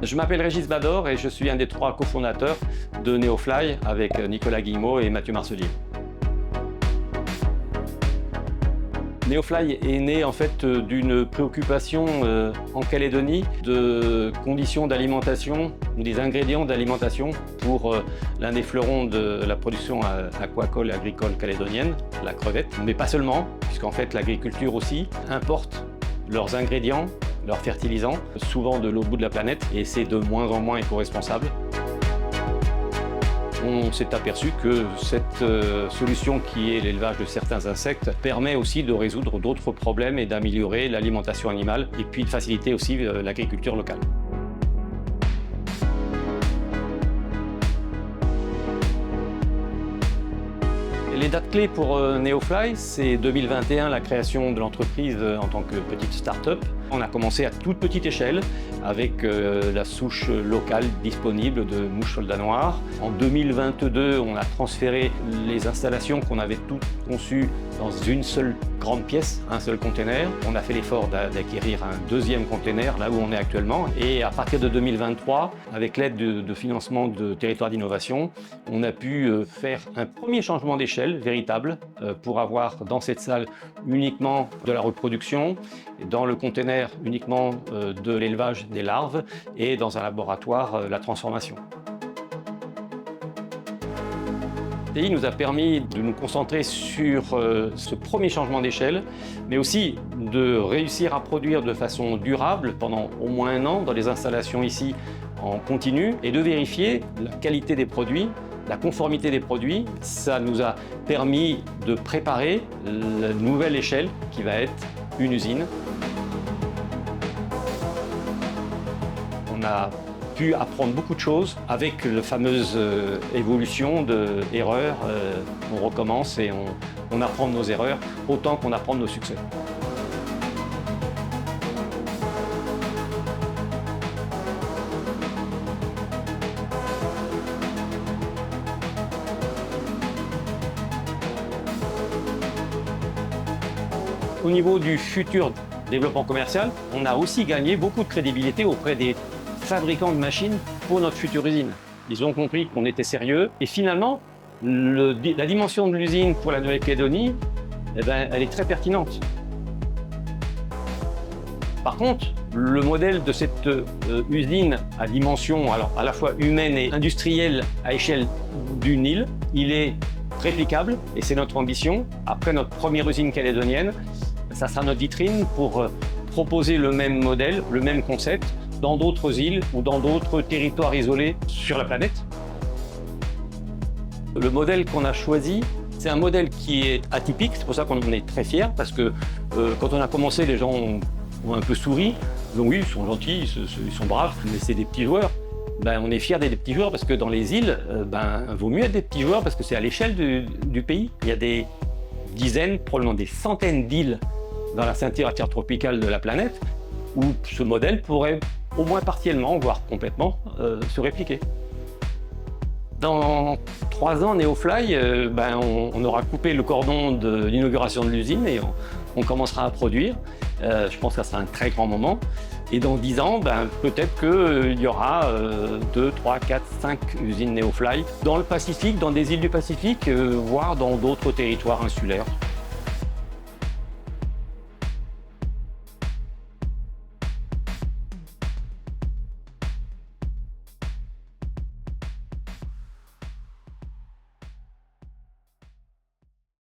Je m'appelle Régis Bador et je suis un des 3 cofondateurs de Neofly avec Nicolas Guillemot et Mathieu Marcelier. Neofly est né en fait d'une préoccupation en Calédonie de conditions d'alimentation ou des ingrédients d'alimentation pour l'un des fleurons de la production aquacole et agricole calédonienne, la crevette. Mais pas seulement, puisqu'en fait l'agriculture aussi importe leurs ingrédients, leurs fertilisants, souvent de l'autre bout de la planète, et c'est de moins en moins éco-responsable. On s'est aperçu que cette solution qui est l'élevage de certains insectes permet aussi de résoudre d'autres problèmes et d'améliorer l'alimentation animale et puis de faciliter aussi l'agriculture locale. Les dates clés pour Neofly, c'est 2021, la création de l'entreprise en tant que petite start-up. On a commencé à toute petite échelle avec la souche locale disponible de mouches soldats noirs. En 2022, on a transféré les installations qu'on avait toutes conçues dans une seule grande pièce, un seul container. On a fait l'effort d'acquérir un deuxième container, là où on est actuellement. Et à partir de 2023, avec l'aide de financement de territoires d'innovation, on a pu faire un premier changement d'échelle véritable pour avoir dans cette salle uniquement de la reproduction, dans le container uniquement de l'élevage des larves et dans un laboratoire la transformation. TI nous a permis de nous concentrer sur ce premier changement d'échelle, mais aussi de réussir à produire de façon durable pendant au moins 1 an dans les installations ici en continu et de vérifier la qualité des produits, la conformité des produits. Ça nous a permis de préparer la nouvelle échelle qui va être une usine. On a pu apprendre beaucoup de choses avec la fameuse évolution de erreurs. On recommence et on apprend de nos erreurs autant qu'on apprend de nos succès. Au niveau du futur développement commercial, on a aussi gagné beaucoup de crédibilité auprès des fabricants de machines pour notre future usine. Ils ont compris qu'on était sérieux et finalement, la dimension de l'usine pour la Nouvelle-Calédonie, elle est très pertinente. Par contre, le modèle de cette usine à dimension alors à la fois humaine et industrielle à échelle d'une île, il est réplicable et c'est notre ambition. Après notre première usine calédonienne, ça sera notre vitrine pour proposer le même modèle, le même concept dans d'autres îles ou dans d'autres territoires isolés sur la planète. Le modèle qu'on a choisi, c'est un modèle qui est atypique, c'est pour ça qu'on en est très fiers, parce que quand on a commencé, les gens ont un peu souri. Donc oui, ils sont gentils, ils sont braves, mais c'est des petits joueurs. On est fiers d'être des petits joueurs parce que dans les îles, vaut mieux être des petits joueurs parce que c'est à l'échelle du pays. Il y a des dizaines, probablement des centaines d'îles dans la ceinture intertropicale de la planète où ce modèle pourrait au moins partiellement, voire complètement, se répliquer. Dans 3 ans, Neofly, on aura coupé le cordon de l'inauguration de l'usine et on commencera à produire. Je pense que ça sera un très grand moment. Et dans 10 ans, peut-être qu'il y aura 2, 3, 4, 5 usines Neofly dans le Pacifique, dans des îles du Pacifique, voire dans d'autres territoires insulaires.